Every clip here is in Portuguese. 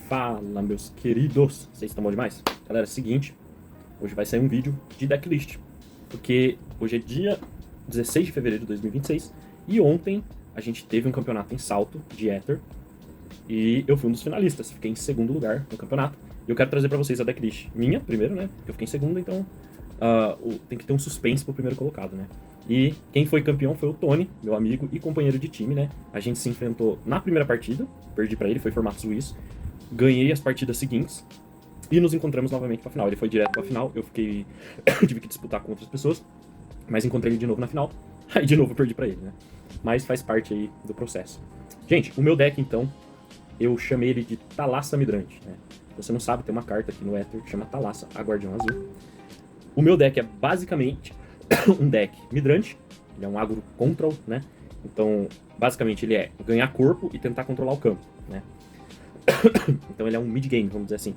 Fala, meus queridos, vocês estão bom demais? Galera, é o seguinte, hoje vai sair um vídeo de decklist, porque hoje é dia 16 de fevereiro de 2026 e ontem a gente teve um campeonato em salto de Ether e eu fui um dos finalistas, fiquei em segundo lugar no campeonato. E eu quero trazer pra vocês a decklist minha, primeiro, né? Eu fiquei em segundo, então tem que ter um suspense pro primeiro colocado, né? E quem foi campeão foi o Tony, meu amigo e companheiro de time, né? A gente se enfrentou na primeira partida, perdi pra ele, foi formato suíço. Ganhei as partidas seguintes e nos encontramos novamente pra final. Ele foi direto pra final, eu fiquei... tive que disputar com outras pessoas, mas encontrei ele de novo na final. Aí de novo eu perdi pra ele, né? Mas faz parte aí do processo. Gente, o meu deck, então, eu chamei ele de Thalassa Midrante, né? Se você não sabe, tem uma carta aqui no Ether que chama Thalassa, a Guardião Azul. O meu deck é basicamente um deck Midrante, ele é um agro control, né? Então, basicamente, ele é ganhar corpo e tentar controlar o campo, né? Então ele é um mid-game, vamos dizer assim.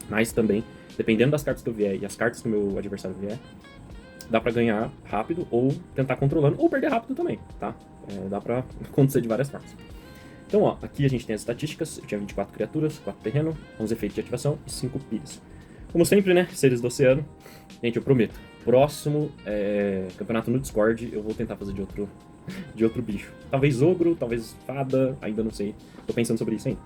Mas também, dependendo das cartas que eu vier e as cartas que o meu adversário vier, dá pra ganhar rápido ou tentar controlando, ou perder rápido também, tá? Dá pra acontecer de várias formas. Então, ó, aqui a gente tem as estatísticas. Eu tinha 24 criaturas, 4 terreno, 11 efeitos de ativação e 5 pilhas. Como sempre, né, seres do oceano. Gente, eu prometo, próximo campeonato no Discord eu vou tentar fazer de outro bicho. Talvez ogro, talvez fada, ainda não sei. Tô pensando sobre isso ainda.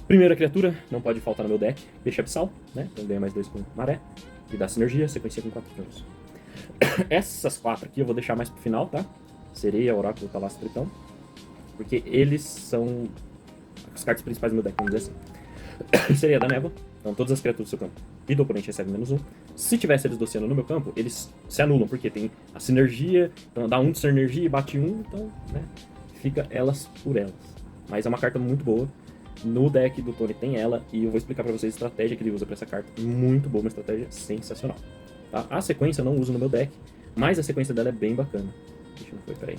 Primeira criatura, não pode faltar no meu deck, Peixe Abissal, né? Então ganha mais 2 com maré. E dá sinergia, sequência com 4 turnos. Essas 4 aqui eu vou deixar mais pro final, tá? Sereia, Oráculo, Thalassa, Tritão. Porque eles são as cartas principais do meu deck, vamos dizer assim. Sereia da névoa, então todas as criaturas do seu campo e do oponente recebem -1. Se tiver seres do oceano no meu campo, eles se anulam, porque tem a sinergia, então dá 1 de sinergia e bate 1, então, né? Fica elas por elas. Mas é uma carta muito boa. No deck do Tony tem ela, e eu vou explicar pra vocês a estratégia que ele usa pra essa carta. Muito boa, uma estratégia sensacional. Tá? A sequência eu não uso no meu deck, mas a sequência dela é bem bacana. Deixa eu ver, peraí.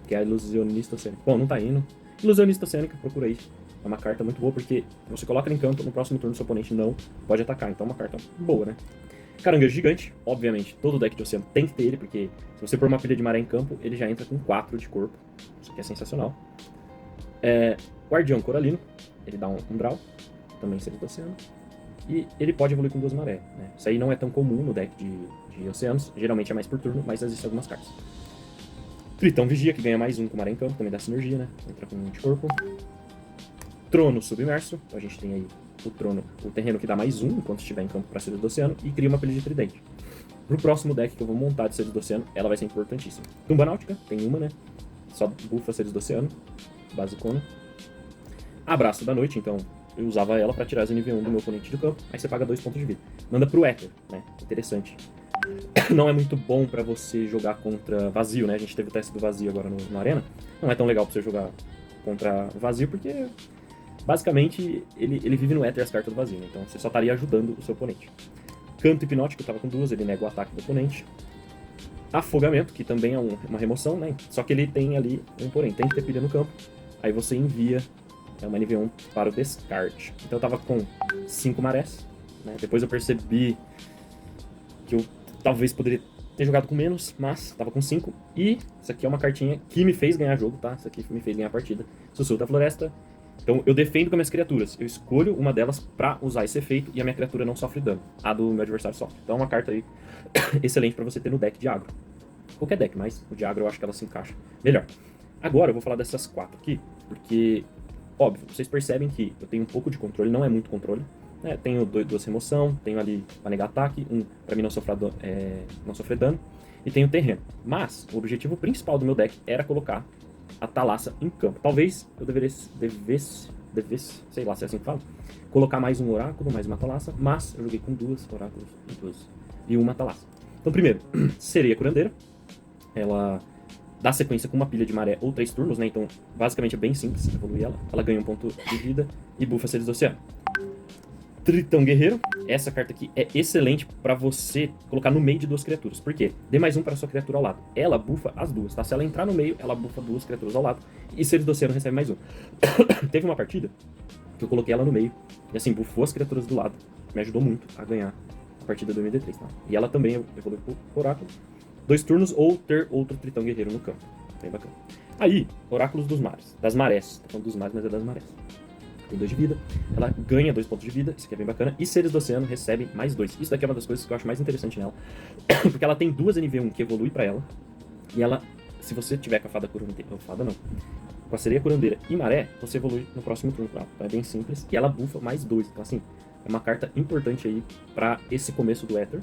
Que é a Ilusionista Oceânica. Bom, não tá indo. Ilusionista Oceânica, procura aí. É uma carta muito boa, porque você coloca ela em campo, no próximo turno seu oponente não pode atacar. Então é uma carta boa, né? Caranguejo Gigante, obviamente, todo deck de oceano tem que ter ele, porque se você pôr uma pilha de maré em campo, ele já entra com 4 de corpo. Isso aqui é sensacional. Guardião Coralino, ele dá um draw, também seres do oceano. E ele pode evoluir com 2 maré, né? Isso aí não é tão comum no deck de oceanos, geralmente é mais por turno, mas existem algumas cartas. Tritão Vigia, que ganha mais 1 com maré em campo, também dá sinergia, né? Entra com 1 de corpo. Trono Submerso, então a gente tem aí o terreno que dá mais 1 enquanto estiver em campo para seres do oceano, e cria uma pilha de tridente. Pro próximo deck que eu vou montar de seres do oceano, ela vai ser importantíssima. Tumba Náutica, tem uma, né? Só buffa seres do oceano, basicona. Abraço da Noite, então eu usava ela pra tirar as NV1 do meu oponente do campo, aí você paga 2 pontos de vida. Manda pro Ether, né? Interessante. Não é muito bom pra você jogar contra vazio, né? A gente teve o teste do vazio agora no Arena. Não é tão legal pra você jogar contra vazio, porque basicamente ele vive no Ether as cartas do vazio, né? Então você só estaria ajudando o seu oponente. Canto Hipnótico, tava com 2, ele nega o ataque do oponente. Afogamento, que também é uma remoção, né? Só que ele tem ali um porém, tem que ter pilha no campo. Aí você envia uma NV1 para o descarte. Então eu tava com 5 marés, né? Depois eu percebi que eu talvez poderia ter jogado com menos, mas tava com 5. E isso aqui é uma cartinha que me fez ganhar jogo, tá? Isso aqui me fez ganhar a partida. Sussurro da Floresta. Então eu defendo com as minhas criaturas. Eu escolho uma delas pra usar esse efeito e a minha criatura não sofre dano. A do meu adversário sofre. Então é uma carta aí excelente pra você ter no deck de agro. Qualquer deck, mas o de agro eu acho que ela se encaixa melhor. Agora eu vou falar dessas 4 aqui, porque óbvio, vocês percebem que eu tenho um pouco de controle, não é muito controle. Né? Tenho 2 remoção, tenho ali para negar ataque, pra mim não sofrer dano, e tenho terreno. Mas o objetivo principal do meu deck era colocar a Thalassa em campo. Talvez eu devesse, sei lá se é assim que fala, colocar mais um oráculo, mais uma Thalassa, mas eu joguei com 2 oráculos e uma Thalassa. Então primeiro, Sereia Curandeira. Ela dá sequência com uma pilha de maré ou 3 turnos, né? Então, basicamente é bem simples evoluir ela. Ela ganha 1 ponto de vida e buffa seres do oceano. Tritão Guerreiro. Essa carta aqui é excelente pra você colocar no meio de 2 criaturas. Por quê? Dê mais 1 para sua criatura ao lado. Ela buffa as 2, tá? Se ela entrar no meio, ela buffa 2 criaturas ao lado. E seres do oceano recebe mais 1. Teve uma partida que eu coloquei ela no meio. E assim, buffou as criaturas do lado. Me ajudou muito a ganhar a partida do MD3, tá? E ela também evoluiu pro oráculo. 2 turnos ou ter outro Tritão Guerreiro no campo. Bem bacana. Aí, Oráculos dos Mares. Das Marés. Tô falando dos mares, mas é das marés. tem 2 de vida. Ela ganha 2 pontos de vida, isso aqui é bem bacana. E seres do oceano recebem mais 2. Isso daqui é uma das coisas que eu acho mais interessante nela. Porque ela tem 2 NV1 que evolui pra ela. E ela, se você tiver com a fada curandeira, ou fada não, com a sereia curandeira e maré, você evolui no próximo turno com ela. Então é bem simples. E ela buffa mais 2. Então assim, é uma carta importante aí pra esse começo do Ether.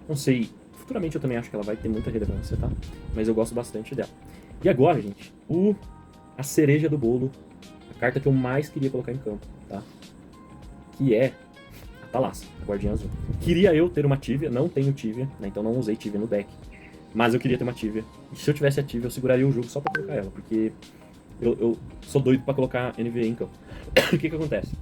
Não sei, futuramente eu também acho que ela vai ter muita relevância, tá? Mas eu gosto bastante dela. E agora, gente, a cereja do bolo, a carta que eu mais queria colocar em campo, tá? Que é a Thalassa, a Guardiã Azul. Queria eu ter uma Tívia, não tenho Tívia, né? Então não usei Tívia no deck. Mas eu queria ter uma Tívia. E se eu tivesse a Tívia, eu seguraria o jogo só pra colocar ela, porque eu sou doido pra colocar NVE em campo. O que acontece?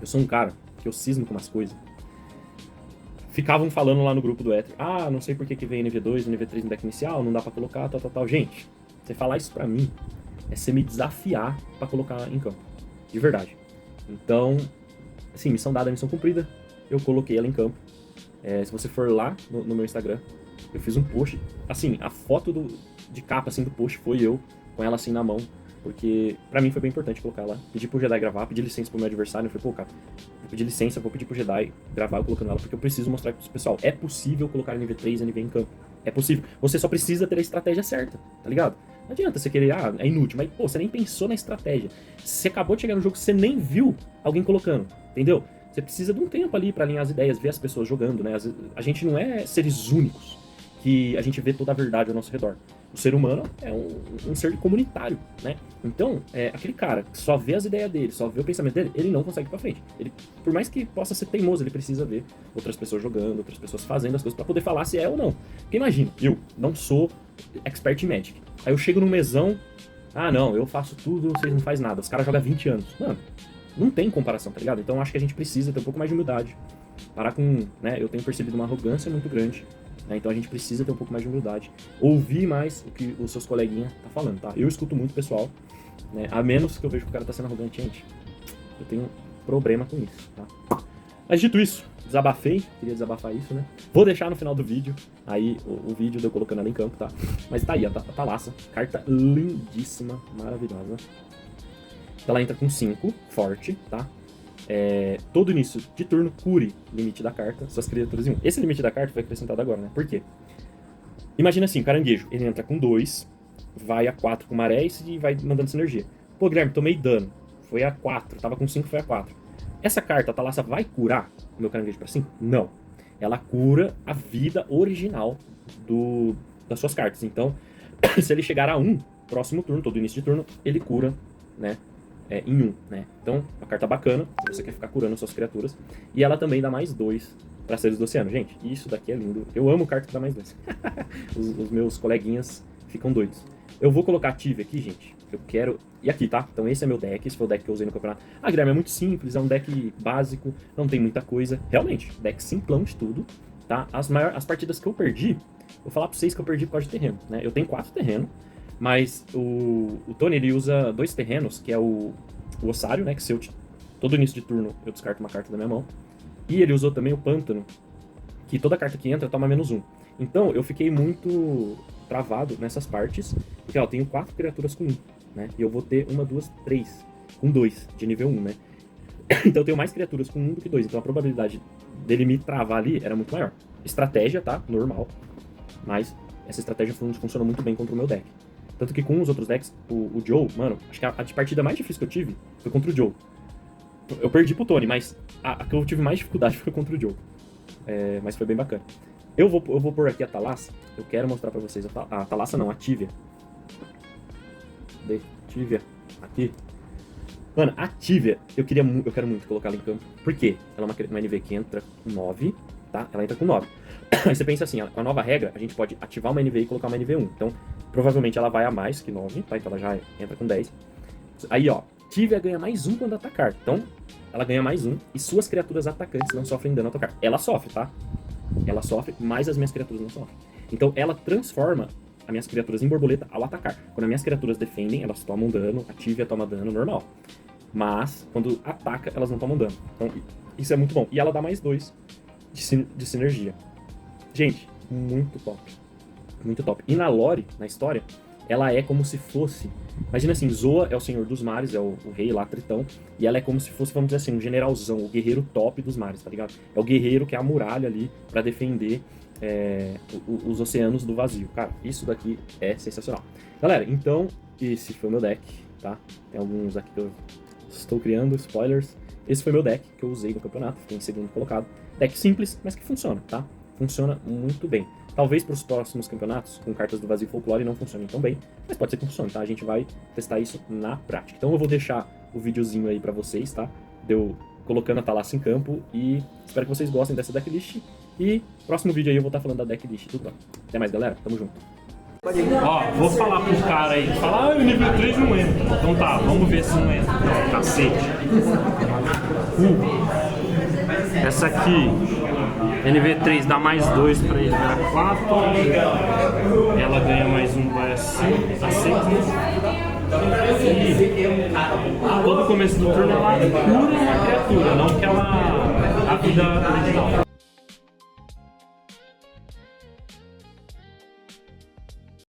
Eu sou um cara que eu cismo com umas coisas. Ficavam falando lá no grupo do Ether, não sei por que vem NV2, NV3 no deck inicial, não dá pra colocar, tal. Gente, você falar isso pra mim é você me desafiar pra colocar em campo. De verdade. Então, assim, missão dada, missão cumprida. Eu coloquei ela em campo. Se você for lá no meu Instagram, eu fiz um post. Assim, a foto de capa assim, do post foi eu com ela assim na mão. Porque pra mim foi bem importante colocar ela. Pedi pro Jedi gravar, pedi licença pro meu adversário. Eu falei, pô, cara, vou pedir licença, vou pedir pro Jedi gravar eu colocando ela, porque eu preciso mostrar pro pessoal. É possível colocar NV3 e NV em campo. É possível. Você só precisa ter a estratégia certa, tá ligado? Não adianta você querer, é inútil, mas, pô, você nem pensou na estratégia. Você acabou de chegar no jogo, você nem viu alguém colocando, entendeu? Você precisa de um tempo ali pra alinhar as ideias, ver as pessoas jogando, né? A gente não é seres únicos que a gente vê toda a verdade ao nosso redor. O ser humano é um ser comunitário, né? Então, aquele cara que só vê as ideias dele, só vê o pensamento dele, ele não consegue ir pra frente. Ele, por mais que possa ser teimoso, ele precisa ver outras pessoas jogando, outras pessoas fazendo as coisas pra poder falar se é ou não. Porque imagina, eu não sou expert em Magic. Aí eu chego num mesão, não, eu faço tudo, vocês não fazem nada. Os caras jogam 20 anos. Mano, não tem comparação, tá ligado? Então eu acho que a gente precisa ter um pouco mais de humildade. Parar com, né, eu tenho percebido uma arrogância muito grande. Então a gente precisa ter um pouco mais de humildade. Ouvir mais o que os seus coleguinhas tá falando, tá? Eu escuto muito o pessoal, né? A menos que eu vejo que o cara tá sendo arrogante, gente. Eu tenho problema com isso, tá? Mas dito isso, desabafei, queria desabafar isso, né? Vou deixar no final do vídeo, aí o vídeo de eu colocando ela em campo, tá? Mas tá aí, a Thalassa, carta lindíssima, maravilhosa. Ela entra com 5, forte, tá? Todo início de turno, cure limite da carta, suas criaturas em 1. Esse limite da carta foi acrescentado agora, né? Por quê? Imagina assim, caranguejo, ele entra com 2, vai a 4 com maré e vai mandando sinergia. Pô, Guilherme, tomei dano, foi a 4, tava com 5, foi a 4. Essa carta, a Thalassa, vai curar o meu caranguejo pra 5? Não. Ela cura a vida original das suas cartas. Então, se ele chegar a 1, próximo turno, todo início de turno, ele cura, né? Em 1, né? Então, uma carta bacana, se você quer ficar curando suas criaturas. E ela também dá mais 2 para seres do oceano. Gente, isso daqui é lindo. Eu amo carta que dá mais 2. os meus coleguinhas ficam doidos. Eu vou colocar a Tívia aqui, gente. Eu quero... E aqui, tá? Então esse é meu deck. Esse foi o deck que eu usei no campeonato. Guilherme, é muito simples. É um deck básico. Não tem muita coisa. Realmente, deck simplão de tudo, tá? As partidas que eu perdi... Vou falar pra vocês que eu perdi por causa de terreno, né? Eu tenho 4 terrenos. Mas o Tony, ele usa 2 terrenos, que é o Ossário, né? Que todo início de turno eu descarto uma carta da minha mão. E ele usou também o Pântano, que toda carta que entra toma -1. Então eu fiquei muito travado nessas partes, porque eu tenho 4 criaturas com 1, né? E eu vou ter 1, 2, 3 com 2 de nível 1, né? Então eu tenho mais criaturas com 1 do que 2. Então a probabilidade dele me travar ali era muito maior. Estratégia, tá? Normal. Mas essa estratégia funcionou muito bem contra o meu deck. Tanto que com os outros decks, o Joe, mano, acho que a partida mais difícil que eu tive foi contra o Joe. Eu perdi pro Tony, mas a que eu tive mais dificuldade foi contra o Joe. Mas foi bem bacana. Eu vou pôr aqui a Thalassa. Eu quero mostrar pra vocês a Thalassa não, a Tívia. Tívia, aqui. Mano, a Tívia, eu quero muito colocar ela em campo. Por quê? Ela é uma NV que entra com 9, tá? Ela entra com 9. Aí você pensa assim, com a nova regra, a gente pode ativar uma NV e colocar uma NV1. Então, provavelmente ela vai a mais que 9, tá? Então ela já entra com 10. Aí, ó, Tívia ganha mais 1 quando atacar. Então, ela ganha mais 1 e suas criaturas atacantes não sofrem dano ao atacar. Ela sofre, tá? Ela sofre, mas as minhas criaturas não sofrem. Então, ela transforma as minhas criaturas em borboleta ao atacar. Quando as minhas criaturas defendem, elas tomam dano, a Tívia toma dano normal. Mas, quando ataca, elas não tomam dano. Então, isso é muito bom. E ela dá mais 2 de sinergia. Gente, muito top. Muito top. E na lore, na história, ela é como se fosse... Imagina assim, Zoa é o senhor dos mares, é o rei lá, Tritão, e ela é como se fosse, vamos dizer assim, um generalzão, o guerreiro top dos mares, tá ligado? É o guerreiro que é a muralha ali pra defender os oceanos do vazio. Cara, isso daqui é sensacional. Galera, então, esse foi o meu deck, tá? Tem alguns aqui que eu estou criando, spoilers. Esse foi meu deck que eu usei no campeonato, fiquei em segundo colocado. Deck simples, mas que funciona, tá? Funciona muito bem. Talvez para os próximos campeonatos, com cartas do Vazio Folclore, não funcionem tão bem, mas pode ser que funcione, tá? A gente vai testar isso na prática. Então eu vou deixar o videozinho aí para vocês, tá? Deu colocando a Thalassia em campo e espero que vocês gostem dessa decklist. E próximo vídeo aí eu vou estar falando da decklist, tudo bom? Até mais, galera. Tamo junto. Ó, vou falar pro cara aí, falar, o nível 3 não entra. Então tá, vamos ver se não entra. Cacete. Essa aqui, NV3 dá mais 2 pra ele, virar 4. Ela ganha mais 1, vai assim, a 6, E todo começo do turno ela cura uma criatura, não que ela... a vida original.